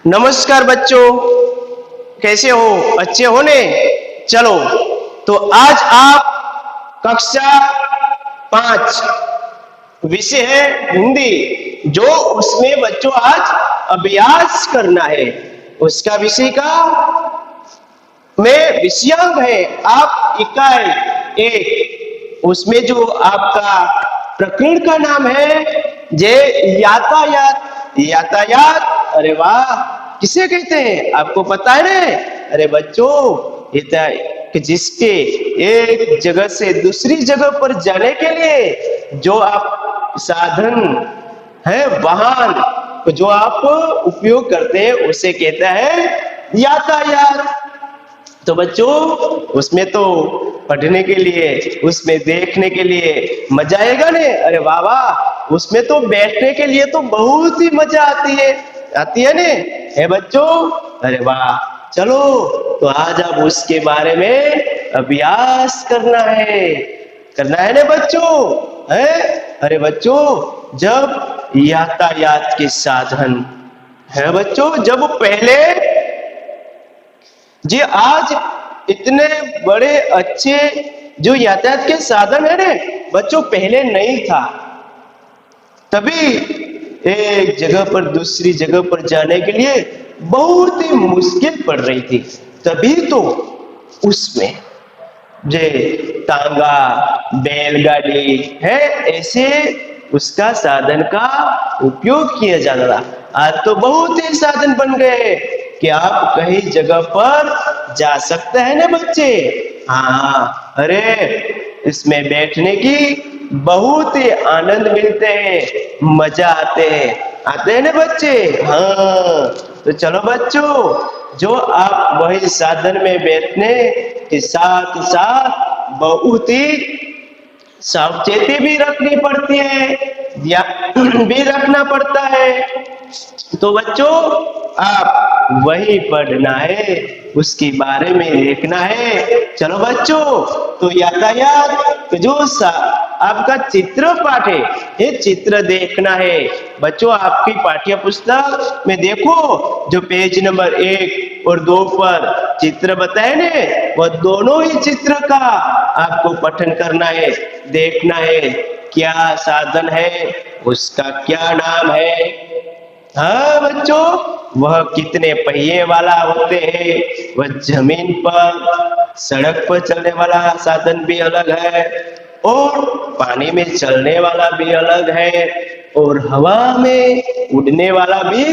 नमस्कार बच्चों, कैसे हो? अच्छे हो ने? चलो, तो आज आप कक्षा 5 विषय है हिंदी, जो उसमें बच्चों आज अभ्यास करना है। उसका विषय का में विषयांक है आप इकाई 1। उसमें जो आपका प्रकरण का नाम है जे यातायात। यातायात, अरे वाह, किसे कहते हैं आपको पता है ना? अरे बच्चों, कि जिसके एक जगह से दूसरी जगह पर जाने के लिए जो आप साधन है, वाहन जो आप उपयोग करते हैं, उसे कहता है यातायात। तो बच्चों, उसमें तो पढ़ने के लिए, उसमें देखने के लिए मजा आएगा ने? अरे वाह वाह, उसमें तो बैठने के लिए तो बहुत ही मजा आती है ने? है बच्चों? अरे वाह, चलो, तो आज अब उसके बारे में अभ्यास करना है ना बच्चों? है? अरे बच्चों, जब यातायात के साधन है बच्चों, जब पहले जी आज इतने बड़े अच्छे जो यातायात के साधन है ना बच्चों, पहले नहीं था। तभी एक जगह पर दूसरी जगह पर जाने के लिए बहुत ही मुश्किल पड़ रही थी। तभी तो उसमें जे टांगा, बैलगाड़ी है, ऐसे उसका साधन का उपयोग किया जाता था। आज तो बहुत ही साधन बन गए कि आप कहीं जगह पर जा सकते हैं ना बच्चे? हाँ, अरे इसमें बैठने की बहुत ही आनंद मिलते हैं, मजा आते हैं ना बच्चे? हाँ, तो चलो बच्चों, जो आप वही साधन में बैठने के साथ साथ बहुत ही सावचेती भी रखनी पड़ती है, ध्यान भी रखना पड़ता है। तो बच्चों, आप वही पढ़ना है, उसके बारे में देखना है। चलो बच्चों, तो यातायात तो जो आपका चित्र पाठ है, ये चित्र देखना है बच्चों। आपकी पाठ्य पुस्तक में देखो, जो पेज नंबर 1 और 2 पर चित्र बताए ने, वह दोनों ही चित्र का आपको पठन करना है, देखना है क्या साधन है, उसका क्या नाम है। हाँ बच्चों, वह कितने पहिए वाला होते हैं, वह जमीन पर, सड़क पर चलने वाला साधन भी अलग है, और पानी में चलने वाला भी अलग है, और हवा में उड़ने वाला भी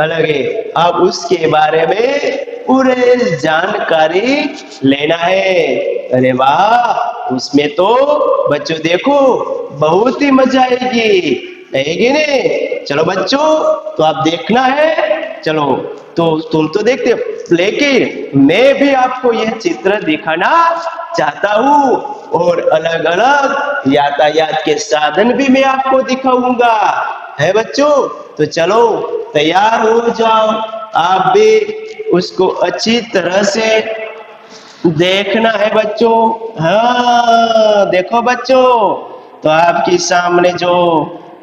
अलग है। अब उसके बारे में पूरे जानकारी लेना है। अरे वाह, उसमें तो बच्चों देखो बहुत ही मजा आएगी ने? चलो बच्चों, तो आप देखना है। चलो, तो तुम तो देखते हो, लेकिन मैं भी आपको यह चित्र दिखाना चाहता हूँ, और अलग अलग यातायात के साधन भी मैं आपको दिखाऊंगा, है बच्चों? तो चलो, तैयार हो जाओ, आप भी उसको अच्छी तरह से देखना है बच्चों। हाँ देखो बच्चों, तो आपके सामने जो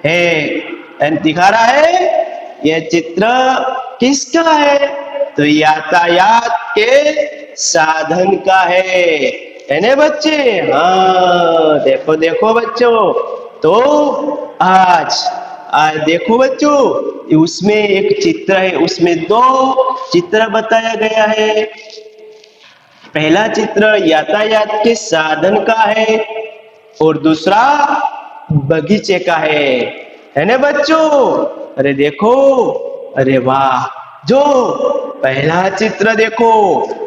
है दिखा रहा है, यह चित्र किसका है? तो यातायात के साधन का है ना बच्चे? हाँ देखो देखो बच्चों, तो आज आज देखो बच्चों, उसमें एक चित्र है, उसमें 2 चित्र बताया गया है। पहला चित्र यातायात के साधन का है, और दूसरा बगीचे का है ना बच्चों? अरे देखो, अरे वाह, जो पहला चित्र देखो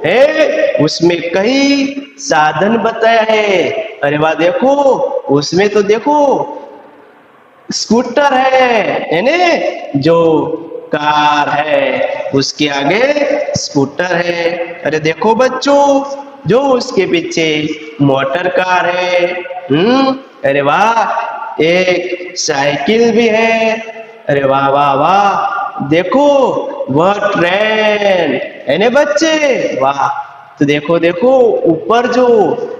है, उसमें कई साधन बताया है। अरे वाह, देखो उसमें तो देखो स्कूटर है ने? जो कार है उसके आगे स्कूटर है। अरे देखो बच्चों, जो उसके पीछे मोटर कार है। अरे वाह, एक साइकिल भी है। अरे वाह वाह वाह, देखो वह ट्रेन है ना बच्चे? वाह, तो देखो देखो ऊपर जो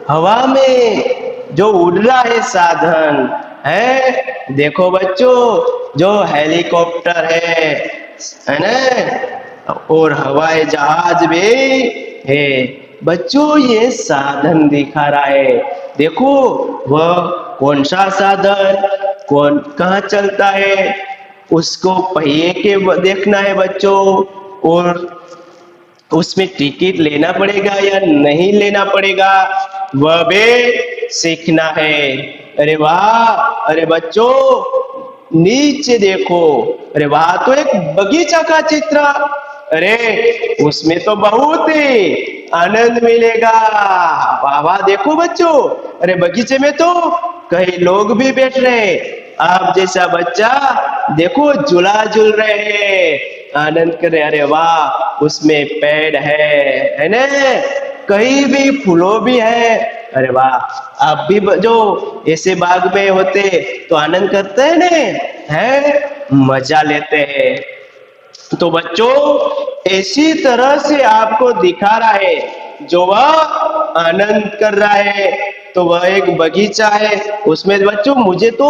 हवा में जो उड़ रहा है साधन है, देखो बच्चों, जो हेलीकॉप्टर है ना? और हवाई जहाज भी है। बच्चों ये साधन दिखा रहा है। देखो वह कौन सा साधन कौन कहाँ चलता है, उसको पहिए के देखना है बच्चों। और उसमें टिकट लेना पड़ेगा या नहीं लेना पड़ेगा वह भी सीखना है। अरे वाह, अरे बच्चों नीचे देखो, अरे वाह तो एक बगीचा का चित्र। अरे उसमें तो बहुत ही आनंद मिलेगा। वाह वाह देखो बच्चों, अरे बगीचे में तो कई लोग भी बैठ रहे, आप जैसा बच्चा देखो झूला झूल रहे हैं, आनंद कर रहे। अरे वाह उसमें पेड़ है ना, कहीं भी फूलों भी है। अरे वाह आप भी जो ऐसे बाग में होते तो आनंद करते हैं ना, है मजा लेते हैं। तो बच्चों इसी तरह से आपको दिखा रहा है, जो वह आनंद कर रहा है तो वह एक बगीचा है। उसमें बच्चों मुझे तो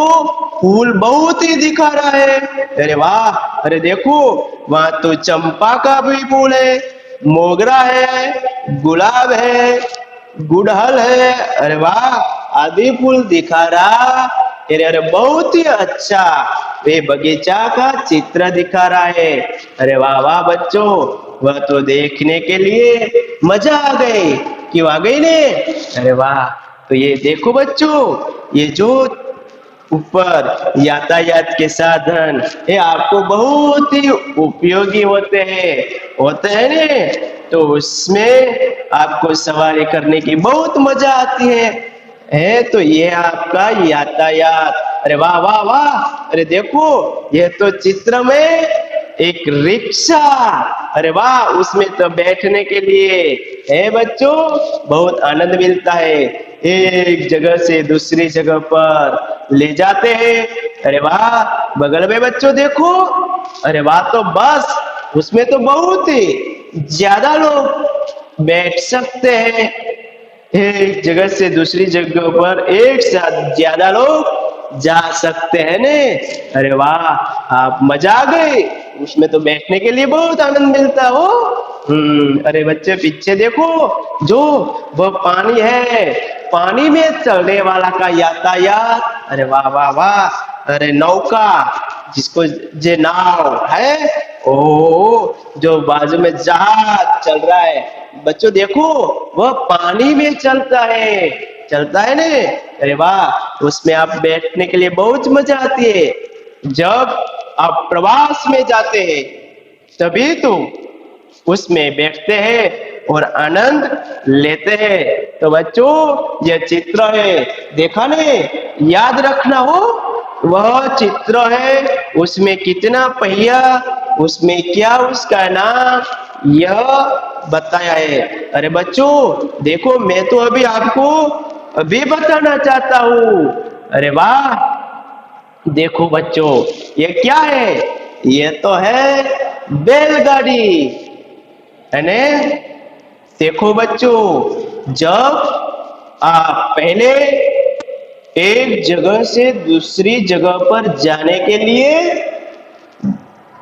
फूल बहुत ही दिखा रहा है। अरे वाह, अरे देखो वहां तो चंपा का भी फूल है, मोगरा है, गुलाब है, गुड़हल है। अरे वाह आदि फूल दिखा रहा। अरे अरे बहुत ही अच्छा ये बगीचा का चित्र दिखा रहा है। अरे वाह वाह बच्चों, वह तो देखने के लिए मजा आ गई, क्यों आ गई ने। अरे वाह, तो ये देखो बच्चों, ये जो ऊपर यातायात के साधन ये आपको बहुत ही उपयोगी होते हैं ने। तो उसमें आपको सवारी करने की बहुत मजा आती है तो ये आपका यातायात। अरे वाह वाह वाह, अरे देखो ये तो चित्र में एक रिक्शा। अरे वाह उसमें तो बैठने के लिए है बच्चों, बहुत आनंद मिलता है, एक जगह से दूसरी जगह पर ले जाते हैं। अरे वाह बगल में बच्चों देखो, अरे वाह तो बस, उसमें तो बहुत ही ज्यादा लोग बैठ सकते हैं, एक जगह से दूसरी जगह पर एक साथ ज्यादा लोग जा सकते हैं ने। अरे वाह आप मजा आ गई, उसमें तो बैठने के लिए बहुत आनंद मिलता हो। अरे बच्चे पीछे देखो, जो वह पानी है, पानी में चलने वाला का यातायात। अरे वाह वाह वाह, अरे नौका जिसको जे नाव है, ओ जो बाजू में जहाज चल रहा है। बच्चों देखो वह पानी में चलता है ने। अरे वाह उसमें आप बैठने के लिए बहुत मजा आती है। जब आप प्रवास में जाते हैं तभी तो उसमें बैठते हैं और आनंद लेते हैं। तो बच्चों यह चित्र है, देखा ने, याद रखना हो वह चित्र है, उसमें कितना पहिया, उसमें क्या उसका नाम यह बताया है। अरे बच्चों देखो मैं तो अभी आपको अभी बताना चाहता हूँ। अरे वाह देखो बच्चों ये क्या है, ये तो है बैलगाड़ी है ने। देखो बच्चों जब आप पहले एक जगह से दूसरी जगह पर जाने के लिए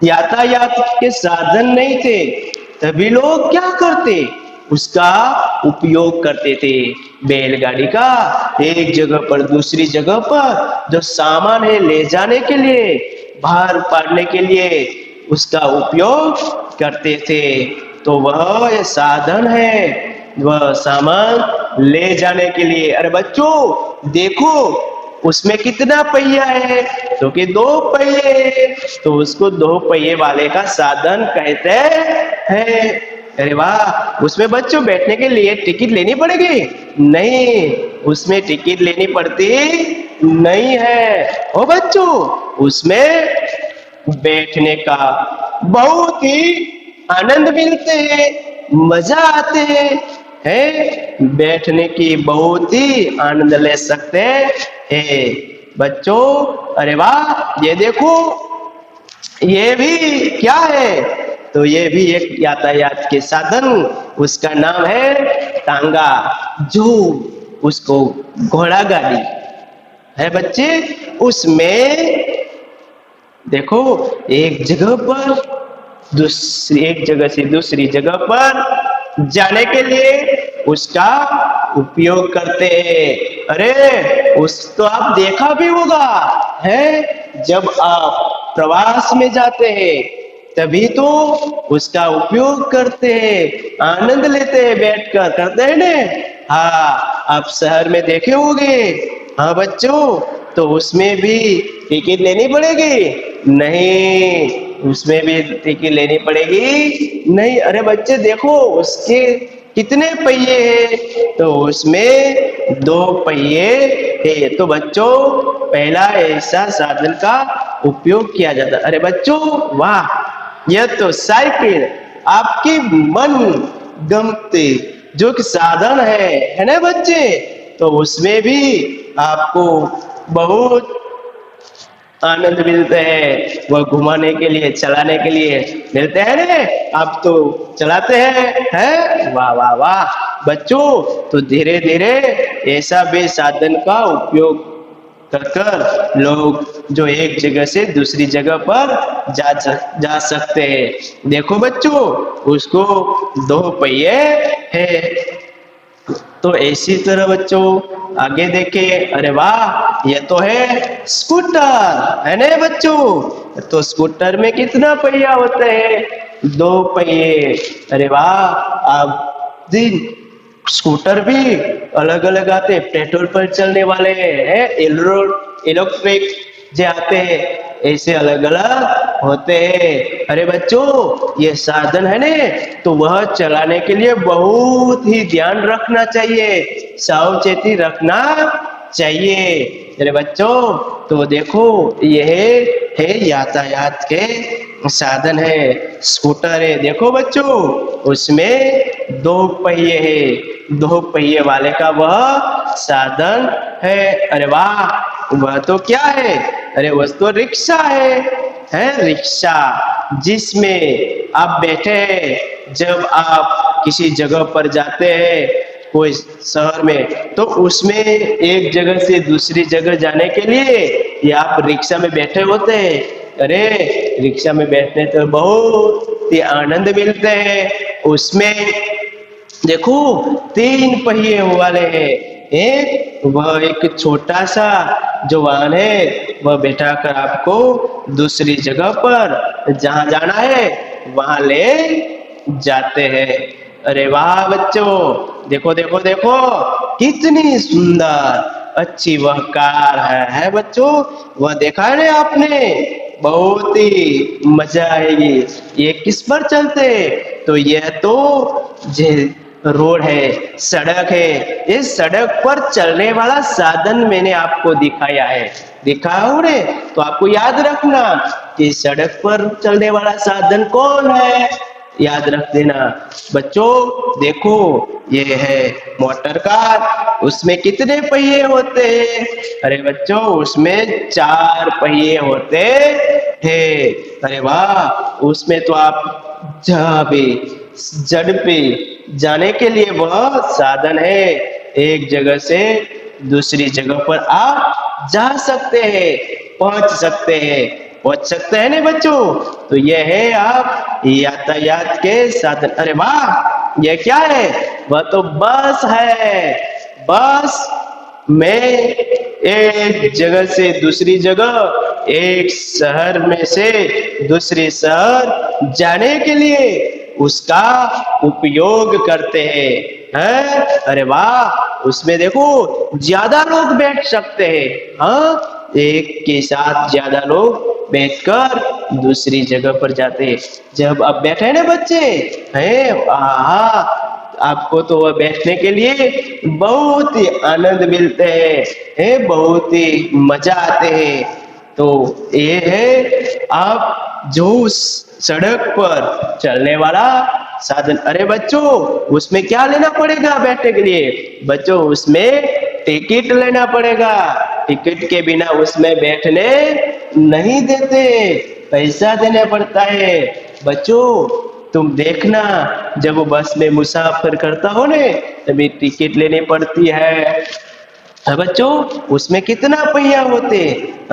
यातायात के साधन नहीं थे, तभी लोग क्या करते, उसका उपयोग करते थे, बैलगाड़ी का। एक जगह पर दूसरी जगह पर जो सामान है ले जाने के लिए, भार पाड़ने के लिए उसका उपयोग करते थे। तो वह साधन है, वह सामान ले जाने के लिए। अरे बच्चों देखो उसमें कितना पहिया है, तो कि दो पहिए, तो उसको दो पहिए वाले का साधन कहते हैं। अरे वाह उसमें बच्चों बैठने के लिए टिकट लेनी पड़ेगी? नहीं, उसमें टिकट लेनी पड़ती नहीं है। ओ बच्चों उसमें बैठने का बहुत ही आनंद मिलते हैं, मजा आते हैं, बैठने की बहुत ही आनंद ले सकते हैं बच्चों। अरे वाह ये देखो ये भी क्या है, तो ये भी एक यातायात के साधन, उसका नाम है टांगा, जो उसको घोड़ा गाड़ी है बच्चे। उसमें देखो एक जगह पर दूसरी एक जगह से दूसरी जगह पर जाने के लिए उसका उपयोग करते हैं। अरे उस तो आप देखा भी होगा है, जब आप प्रवास में जाते हैं तभी तो उसका उपयोग करते हैं, आनंद लेते हैं, बैठकर करते हैं ना। हाँ, आप शहर में देखे होंगे। हाँ बच्चों, तो उसमें भी टिकट लेनी पड़ेगी? नहीं, उसमें भी टिकट लेनी पड़ेगी नहीं। अरे बच्चे देखो, उसके कितने पहिए हैं? तो उसमें 2 पहिए है। तो बच्चों, पहला ऐसा साधन का उपयोग किया जाता। अरे बच्चों वाह, यह तो साइकिल आपकी मन गमती जो कि साधन है ना बच्चे? तो उसमें भी आपको बहुत आनंद मिलते हैं, वह घुमाने के लिए, चलाने के लिए मिलते हैं ना। आप तो चलाते हैं? वाह वाह वाह बच्चों। तो धीरे धीरे ऐसा भी साधन का उपयोग कर कर लोग जो एक जगह से दूसरी जगह पर जा सकते हैं। देखो बच्चों, उसको 2 पहिए है। तो इसी तरह बच्चों आगे देखें। अरे वाह, ये तो है स्कूटर, है ना बच्चों? तो स्कूटर में कितना पहिया होते हैं? 2 पहिए। अरे वाह, आप दिन स्कूटर भी अलग अलग आते हैं, पेट्रोल पर चलने वाले हैं, इलेक्ट्रिक जो आते हैं, ऐसे अलग अलग होते हैं। अरे बच्चों, ये साधन है ने, तो वह चलाने के लिए बहुत ही ध्यान रखना चाहिए, सावचेती रखना चाहिए। अरे बच्चों, तो देखो यह है यातायात के साधन है, स्कूटर है। देखो बच्चों, उसमें 2 पहिए है, 2 पहिए वाले का वह साधन है। अरे वाह, वह तो क्या है? अरे वह तो रिक्शा है रिक्शा, जिसमें आप बैठे हैं। जब आप किसी जगह पर जाते हैं, कोई शहर में, तो उसमें एक जगह से दूसरी जगह जाने के लिए ये आप रिक्शा में बैठे होते हैं। अरे रिक्शा में बैठने तो बहुत ही आनंद मिलते हैं। उसमें देखो 3 पहिए वाले हैं। वह एक छोटा सा जो वाहन है, वह बैठा कर आपको दूसरी जगह पर जहां जाना है वहां ले जाते हैं। अरे वाह बच्चों, देखो देखो देखो, कितनी सुंदर अच्छी वह कार है बच्चों। वह देखा है ना आपने? बहुत ही मजा आएगी। ये किस पर चलते? तो यह तो रोड है, सड़क है। इस सड़क पर चलने वाला साधन मैंने आपको दिखाया है, दिखाया रे? तो आपको याद रखना कि सड़क पर चलने वाला साधन कौन है, याद रख देना बच्चों। देखो ये है मोटर कार, उसमें कितने पहिए होते हैं? अरे बच्चों, उसमें 4 पहिए होते हैं। अरे वाह, उसमें तो आप जहाँ भी जड़ पे जाने के लिए वह साधन है, एक जगह से दूसरी जगह पर आप जा सकते हैं, पहुंच सकते हैं ना बच्चों? तो यह है आप यातायात के साधन। अरे वाह, यह क्या है? वह तो बस है। बस में एक जगह से दूसरी जगह, एक शहर में से दूसरे शहर जाने के लिए उसका उपयोग करते हैं। अरे वाह, उसमें देखो ज्यादा लोग बैठ सकते हैं। हाँ, एक के साथ ज्यादा लोग बैठकर दूसरी जगह पर जाते हैं। जब आप बैठे ना बच्चे हैं, आपको तो वह बैठने के लिए बहुत ही आनंद मिलते हैं, बहुत ही मजा आते हैं। तो ये है आप जो सड़क पर चलने वाला साधन। अरे बच्चों, उसमें क्या लेना पड़ेगा बैठने के लिए? बच्चों, उसमें टिकट लेना पड़ेगा। टिकट के बिना उसमें बैठने नहीं देते, पैसा देना पड़ता है। बच्चों, तुम देखना, जब वो बस में मुसाफिर करता हो ने, तभी टिकट लेनी पड़ती है। बच्चों, उसमें कितना पहिया होते?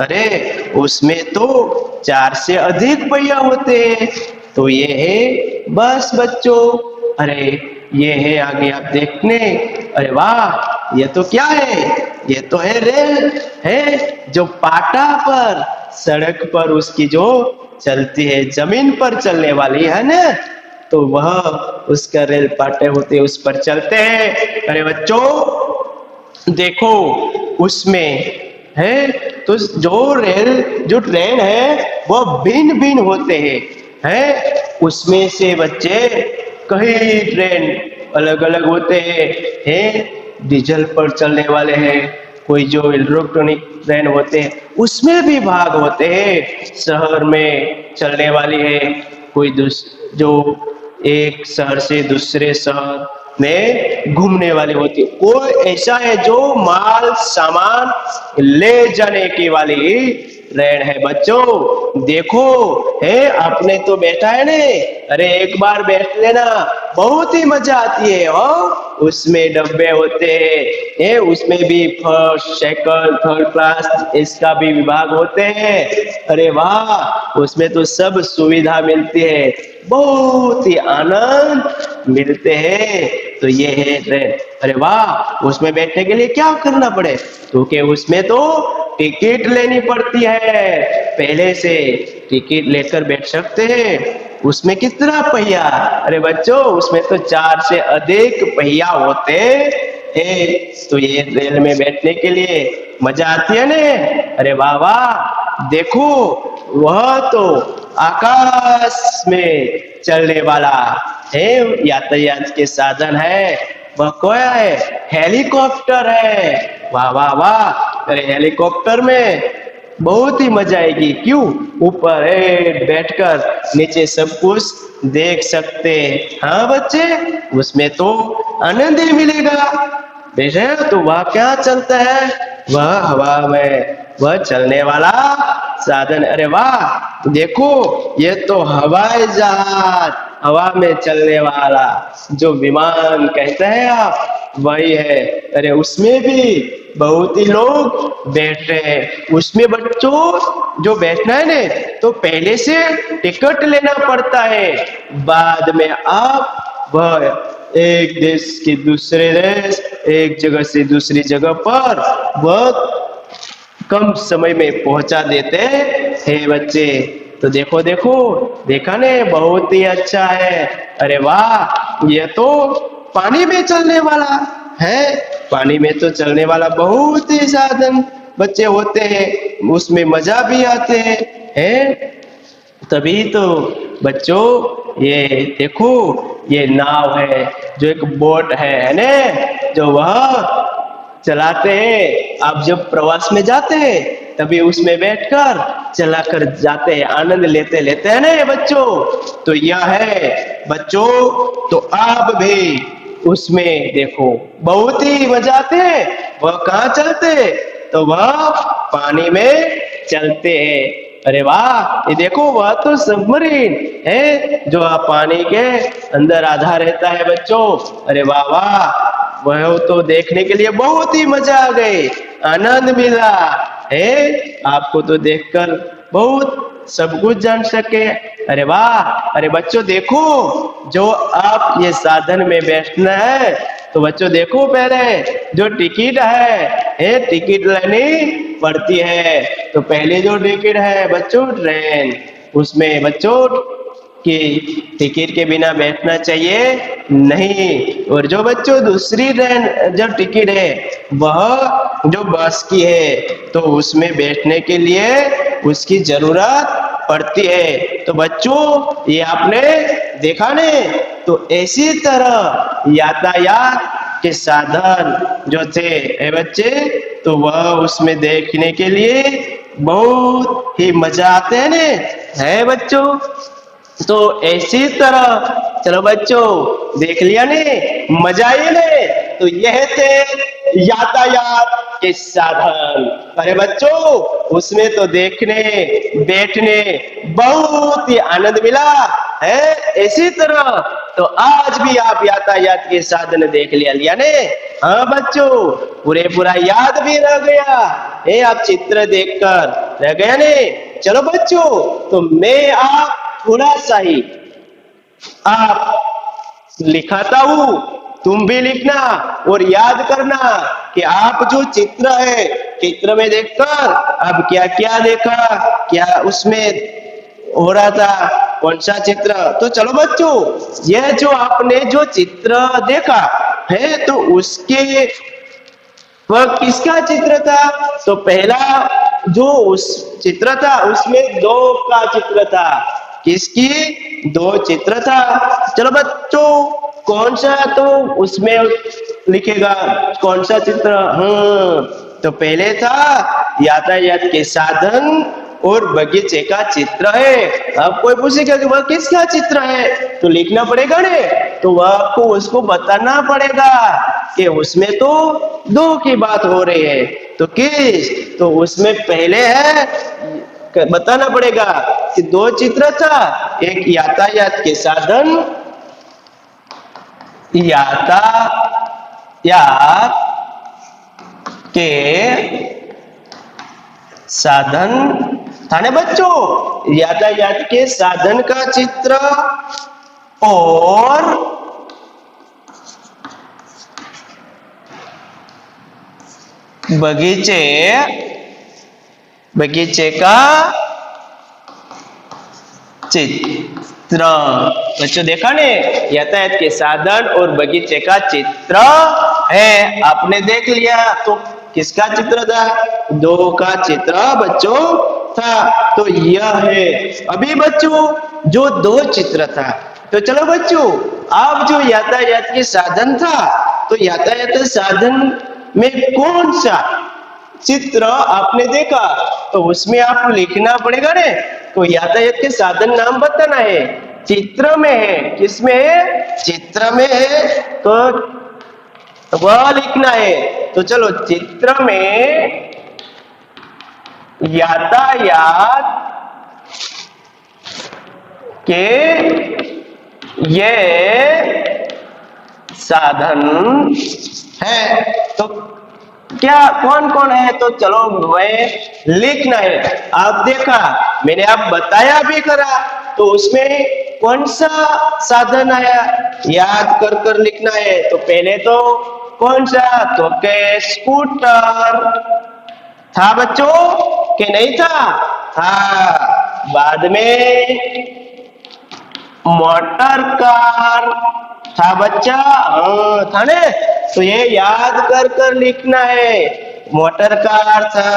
अरे उसमें तो 4 से अधिक पहिया होते हैं। तो ये है बस बच्चों। अरे ये है आगे आप देखने। अरे वाह, ये तो क्या है? ये तो है रेल है, जो पाटा पर, सड़क पर उसकी जो चलती है, जमीन पर चलने वाली है ना, तो वह उसका रेल पाटे होते उस पर चलते हैं। अरे बच्चों देखो, उसमें है तो जो ट्रेन है वो भिन्न भिन्न होते हैं उसमें से बच्चे कई ट्रेन अलग अलग होते हैं डीजल पर चलने वाले हैं, कोई जो इलेक्ट्रॉनिक ट्रेन होते हैं उसमें भी भाग होते हैं, शहर में चलने वाली है, कोई जो एक शहर से दूसरे शहर में घूमने वाली होती है, कोई ऐसा है जो माल सामान ले जाने की वाली ट्रेन है। बच्चों देखो, है आपने तो बैठा है ने, अरे एक बार बैठ लेना, बहुत ही मजा आती है। और उसमें डब्बे होते हैं, उसमें भी फर्स्ट सेकंड थर्ड क्लास इसका भी विभाग होते हैं। अरे वाह, उसमें तो सब सुविधा मिलती है, बहुत ही आनंद मिलते हैं। तो ये है ट्रेन। अरे वाह, उसमें बैठने के लिए क्या करना पड़े? क्योंकि उसमें तो टिकट लेनी पड़ती है, पहले से टिकट लेकर बैठ सकते हैं। उसमें कितना पहिया? अरे बच्चों उसमें तो 4 से अधिक पहिया होते हैं। तो ये रेल में बैठने के लिए मजा आती है ना। अरे वाह वाह, देखो वह तो आकाश में चलने वाला है यातायात के साधन है। वह क्या है? हेलीकॉप्टर है। वाह वाह वाह, अरे हेलीकॉप्टर में बहुत ही मजा आएगी। क्यों? ऊपर बैठकर नीचे सब कुछ देख सकते हैं। हाँ बच्चे, उसमें तो आनंद ही मिलेगा। देखे तो वह क्या चलता है? वह हवा में वह चलने वाला साधन। अरे वाह, देखो ये तो हवाई जहाज, हवा में चलने वाला जो विमान कहते हैं आप, वही है। अरे उसमें भी बहुत ही लोग बैठ रहे हैं। उसमें बच्चों जो बैठना है ना, तो पहले से टिकट लेना पड़ता है, बाद में आप वह एक देश के दूसरे देश, एक जगह से दूसरी जगह पर बहुत कम समय में पहुंचा देते हैं बच्चे। तो देखो देखो, देखा ने, बहुत ही अच्छा है। अरे वाह, ये तो पानी में चलने वाला है। पानी में तो चलने वाला बहुत ही साधन बच्चे होते हैं, उसमें मजा भी आते हैं। तभी तो बच्चों ये देखो, ये नाव है, जो एक बोट है ना, जो वह चलाते हैं। आप जब प्रवास में जाते हैं तभी उसमें बैठकर चलाकर जाते हैं, आनंद लेते लेते हैं ना बच्चों। तो यह है बच्चों, तो आप भी उसमें देखो, बहुत ही मजा आते हैं। वह कहाँ चलते? तो वह पानी में चलते हैं। अरे वाह, ये देखो वह तो सबमरीन है, जो पानी के अंदर आधा रहता है बच्चों। अरे वाह वाह, वह तो देखने के लिए बहुत ही मजा आ गई, आनंद मिला है। आपको तो देखकर बहुत सब कुछ जान सके। अरे वाह, अरे बच्चों देखो, जो आप ये साधन में बैठना है, तो बच्चों देखो पहले जो टिकट है टिकट लेनी पड़ती है। तो पहले जो टिकट है बच्चों ट्रेन, उसमें बच्चों कि टिकट के बिना बैठना चाहिए नहीं। और जो बच्चों दूसरी ट्रेन जो टिकट है वह जो बस की है, तो उसमें बैठने के लिए उसकी जरूरत पड़ती है। तो बच्चों ये आपने देखा ने, तो इसी तरह यातायात के साधन जो थे बच्चे, तो वह उसमें देखने के लिए बहुत ही मजा आते हैं ने, है बच्चों। तो ऐसी तरह चलो बच्चों देख लिया ने, मजा आए ने। तो यह थे यातायात के साधन। अरे बच्चों उसमें तो देखने बैठने बहुत ही आनंद मिला है। इसी तरह तो आज भी आप यातायात के साधन देख लिया ने। हाँ बच्चों, पूरा याद भी रह गया है, आप चित्र देखकर रह गया ने। चलो बच्चों, तो मैं आप थोड़ा सा ही आप लिखाता हूं, तुम भी लिखना और याद करना कि आप जो चित्र है, चित्र में देखकर अब क्या क्या देखा, क्या उसमें हो रहा था, कौन सा चित्र। तो चलो बच्चों, यह जो आपने जो चित्र देखा है तो उसके वह किसका चित्र था। तो पहला जो उस चित्र था उसमें दो का चित्र था। किसकी? दो चित्र था। चलो बच्चों, कौन सा तो उसमें लिखेगा, कौन सा चित्र। तो पहले था यातायात के साधन और बगीचे का चित्र है। अब कोई पूछेगा कि वह किसका चित्र है तो लिखना पड़ेगा ने, तो वह आपको उसको बताना पड़ेगा कि उसमें तो दो की बात हो रही है। तो किस? तो उसमें पहले है, बताना पड़ेगा कि दो चित्र था, एक यातायात के साधन, यातायात के साधन था ना बच्चों, यातायात के साधन का चित्र और बगीचे का चित्र। बच्चों देखा ने, यातायात के साधन और बगीचे का चित्र है, आपने देख लिया। तो किसका चित्र था? दो का चित्र बच्चों था। तो यह है। अभी बच्चों जो दो चित्र था, तो चलो बच्चों अब जो यातायात के साधन था, तो यातायात साधन में कौन सा चित्र आपने देखा तो उसमें आप लिखना पड़ेगा ने। तो यातायात के साधन नाम बताना है, चित्र में है। किसमें है? चित्र में है, तो वह लिखना है। तो चलो, चित्र में यातायात के ये साधन है। तो क्या कौन कौन है? तो चलो मैं लिखना है। आप देखा, मैंने आप बताया भी करा, तो उसमें कौन सा साधन आया याद कर कर लिखना है। तो पहले तो कौन सा? तो के स्कूटर था बच्चों कि नहीं था? हाँ। बाद में मोटर कार था बच्चा, था ने। तो ये याद कर कर लिखना है, मोटर कार था।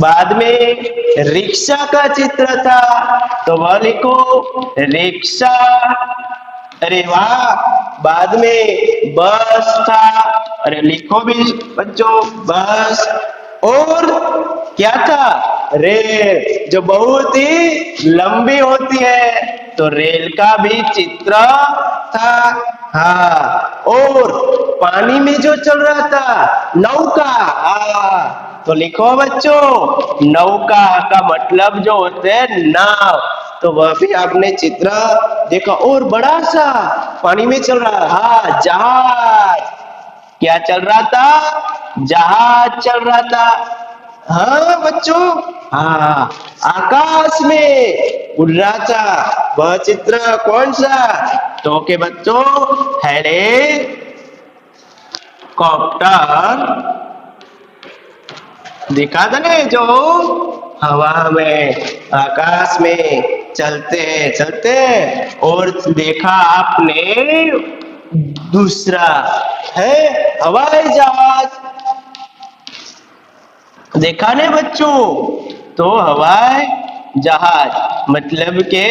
बाद में रिक्शा का चित्र था, तो वह लिखो रिक्शा। अरे वाह। बाद में बस था, अरे लिखो भी बच्चों बस। और क्या था? रेल, जो बहुत ही लंबी होती है, तो रेल का भी चित्र था। हाँ। और पानी में जो चल रहा था, नौका। हाँ, तो लिखो बच्चों नौका का मतलब जो होते हैं नाव, तो वह भी आपने चित्र देखा। और बड़ा सा पानी में चल रहा, हाँ जहाज। क्या चल रहा था? जहाज चल रहा था। हाँ बच्चों, हाँ आकाश में उड़ रहा था, वह चित्र कौन सा? तो के बच्चों हेलीकॉप्टर दिखा दे, जो हवा में आकाश में चलते। और देखा आपने दूसरा है हवाई जहाज। देखा ने बच्चों? तो हवाई जहाज मतलब के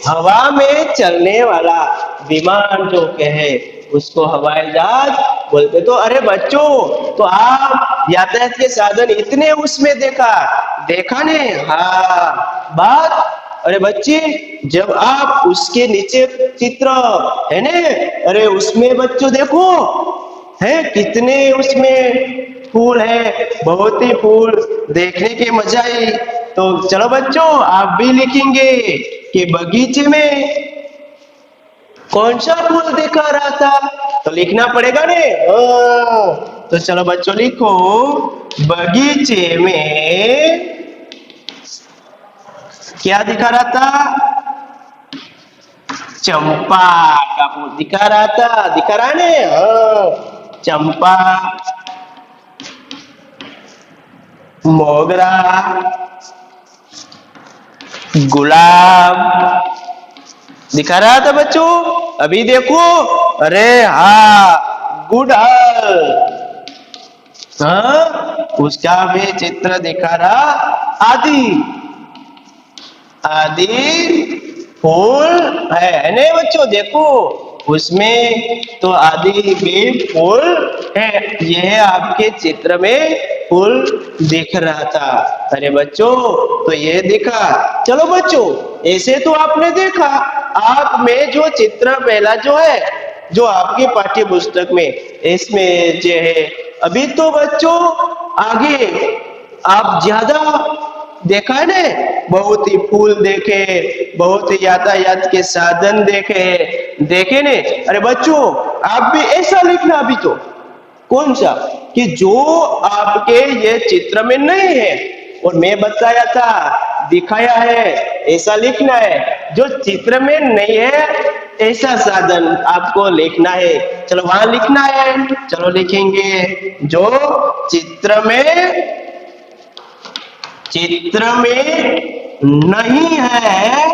हवा में चलने वाला विमान जो कहे उसको हवाई जहाज बोलते। तो अरे बच्चों, तो आप यातायात के साधन इतने उसमें देखा ने। हाँ बात। अरे बच्चे, जब आप उसके नीचे चित्र है ने, अरे उसमें बच्चों देखो है कितने उसमें फूल है, बहुत ही फूल देखने के मजा ही। तो चलो बच्चों आप भी लिखेंगे कि बगीचे में कौन सा फूल दिखा रहा था, तो लिखना पड़ेगा ने। तो चलो बच्चों लिखो बगीचे में क्या दिखा रहा था? चंपा का फूल दिखा रहा था, दिखा रहा है ने, हाँ चंपा, मोगरा, गुलाब दिखा रहा था बच्चों। अभी देखो, अरे हाँ गुड़हल, हाँ उसका भी चित्र दिखा रहा। आदि, आदि फूल है नहीं बच्चों, देखो उसमें तो आदि भी फूल है। यह आपके चित्र में फूल दिख रहा था। अरे बच्चों तो ये दिखा। चलो बच्चों ऐसे तो आपने देखा, आप में जो चित्र पहला जो है, जो आपके पाठ्य पुस्तक में इसमें जो है, अभी तो बच्चों आगे आप ज्यादा देखा है ने, बहुत ही फूल देखे, बहुत ही यातायात के साधन देखे, देखे ने। अरे बच्चों आप भी ऐसा लिखना अभी तो, कौन सा, कि जो आपके ये चित्र में नहीं है और मैं बताया था, दिखाया है, ऐसा लिखना है। जो चित्र में नहीं है ऐसा साधन आपको लिखना है। चलो वहां लिखना है, चलो लिखेंगे। जो चित्र में, चित्र में नहीं है,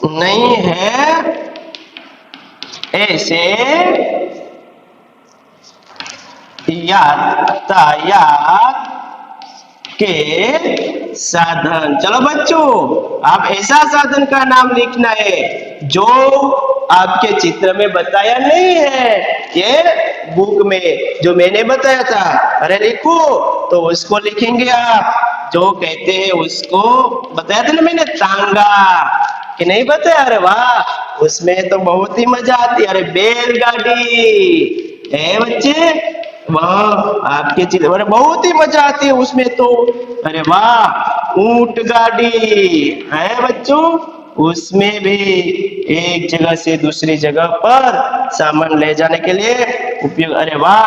नहीं है ऐसे यातायात के साधन। चलो बच्चों आप ऐसा साधन का नाम लिखना है जो आपके चित्र में बताया नहीं है, ये बुक में जो मैंने बताया था। अरे लिखो तो उसको लिखेंगे आप, जो कहते हैं उसको बताया था ना मैंने, तांगा, कि नहीं बताया? अरे वाह उसमें तो बहुत ही मजा आती है। अरे बैलगाड़ी है बच्चे, वाह आपके चित्र, अरे बहुत ही मजा आती है उसमें तो। अरे वाह ऊंट गाड़ी है बच्चों, उसमें भी एक जगह से दूसरी जगह पर सामान ले जाने के लिए उपयोग। अरे वाह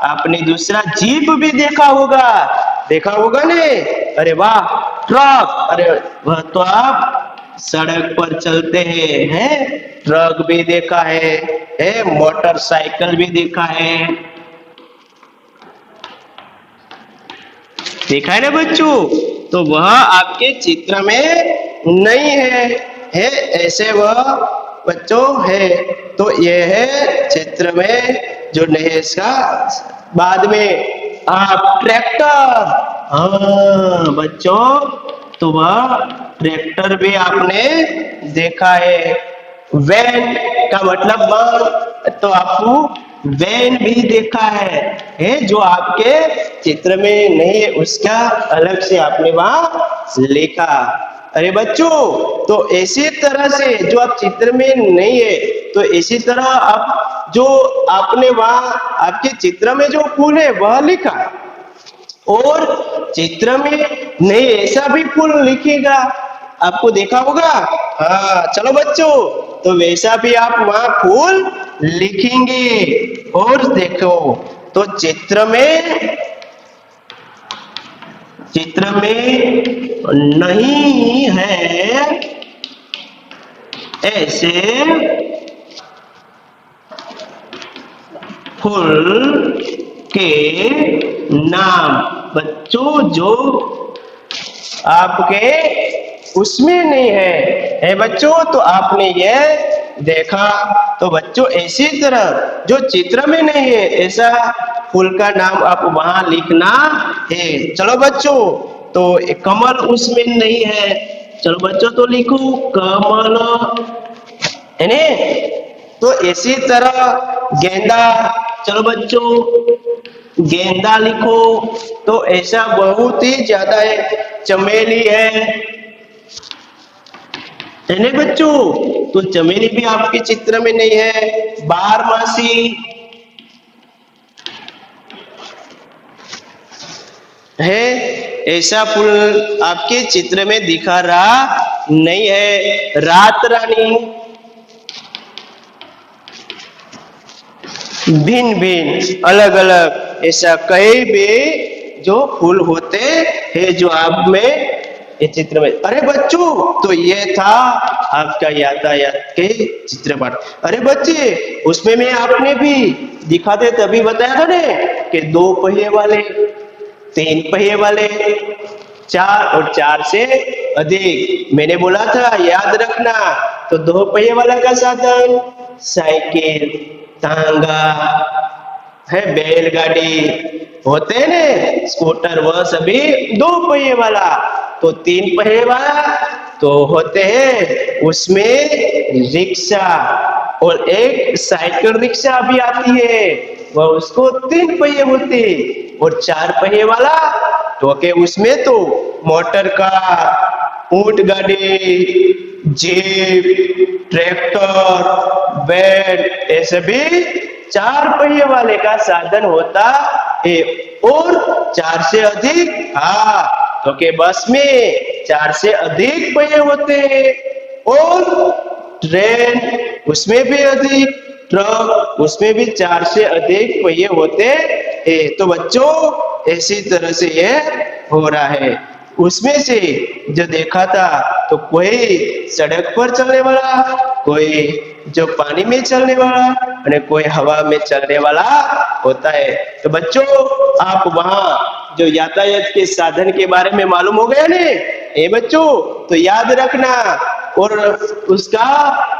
आपने दूसरा जीप भी देखा होगा, देखा होगा ने। अरे वाह ट्रक, अरे वह तो आप सड़क पर चलते हैं, ट्रक भी देखा है मोटरसाइकिल भी देखा है, देखा है ना बच्चों। तो वह आपके चित्र में नहीं है ऐसे वह बच्चों है। तो यह है चित्र में जो नहीं है इसका। बाद में आप ट्रैक्टर, हाँ बच्चों तो वह ट्रैक्टर भी आपने देखा है। वैन का मतलब वाहन, तो आपको वैन भी देखा है जो आपके चित्र में नहीं है, उसका अलग से आपने वहां लिखा। अरे बच्चों तो इसी तरह से जो आप चित्र में नहीं है, तो इसी तरह आप जो आपने वहां आपके चित्र में जो फूल है वह लिखा, और चित्र में नहीं ऐसा भी फूल लिखेगा, आपको देखा होगा। हाँ चलो बच्चों तो वैसा भी आप वहां फूल लिखेंगे। और देखो तो चित्र में, चित्र में नहीं है ऐसे फूल के नाम। बच्चों जो आपके उसमें नहीं है बच्चों, तो आपने ये देखा। तो बच्चों इसी तरह जो चित्र में नहीं है ऐसा फूल का नाम आप वहां लिखना है। चलो बच्चों तो कमल उसमें नहीं है, चलो बच्चों तो लिखो कमल, है ने। तो इसी तरह गेंदा, चलो बच्चों गेंदा लिखो। तो ऐसा बहुत ही ज्यादा है। चमेली है नहीं बच्चों, तो चमेली भी आपके चित्र में नहीं है। बारहमासी है, ऐसा फूल आपके चित्र में दिखा रहा नहीं है। रात रानी, भिन्न भिन्न अलग अलग ऐसा कई भी जो फूल होते हैं जो आप में ये चित्र में। अरे बच्चों, तो ये था आपका यातायात के चित्रपट। अरे बच्चे, उसमें मैं आपने भी दिखाते तभी बताया था ने कि 2 पहिए वाले, 3 पहिए वाले, 4 और 4 से अधिक। मैंने बोला था याद रखना। तो 2 पहिए वाला का साधन साइकिल, तांगा है, बैलगाड़ी होते हैं ने, स्कूटर, वह सभी 2 पहिए वाला। तो 3 पहिए वाला तो होते हैं उसमें रिक्शा, और एक साइकिल रिक्शा भी आती है, वह उसको 3 पहिए बोलते। और 4 पहिए वाला तो के उसमें तो मोटर कार, ऊंट गाड़ी, जीप, ट्रैक्टर, बैल, ऐसे भी 4 पहिए वाले का साधन होता है। और 4 से अधिक, हाँ, तो के बस में 4 से अधिक पहिए होते हैं। और ट्रेन उसमें भी अधिक, ट्रक उसमें भी 4 से अधिक पहिए होते हैं। तो बच्चों, ऐसी तरह से ये हो रहा है। उसमें से जो देखा था तो कोई सड़क पर चलने वाला, कोई जो पानी में चलने वाला, और कोई हवा में चलने वाला होता है। तो बच्चों, आप वहां जो यातायात के साधन के बारे में मालूम हो गया ने ए बच्चों, तो याद रखना और उसका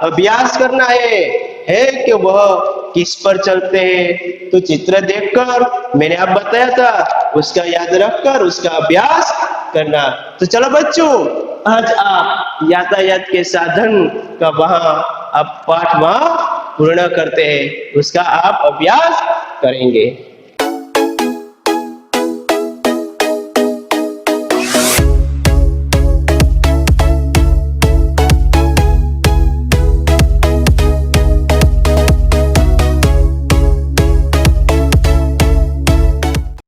अभ्यास करना है कि वह किस पर चलते हैं। तो चित्र देखकर मैंने आप बताया था, उसका याद रखकर उसका अभ्यास करना। तो चलो बच्चों, आज आप यातायात के साधन का वहां आप पाठ वहां पूर्ण करते हैं, उसका आप अभ्यास करेंगे।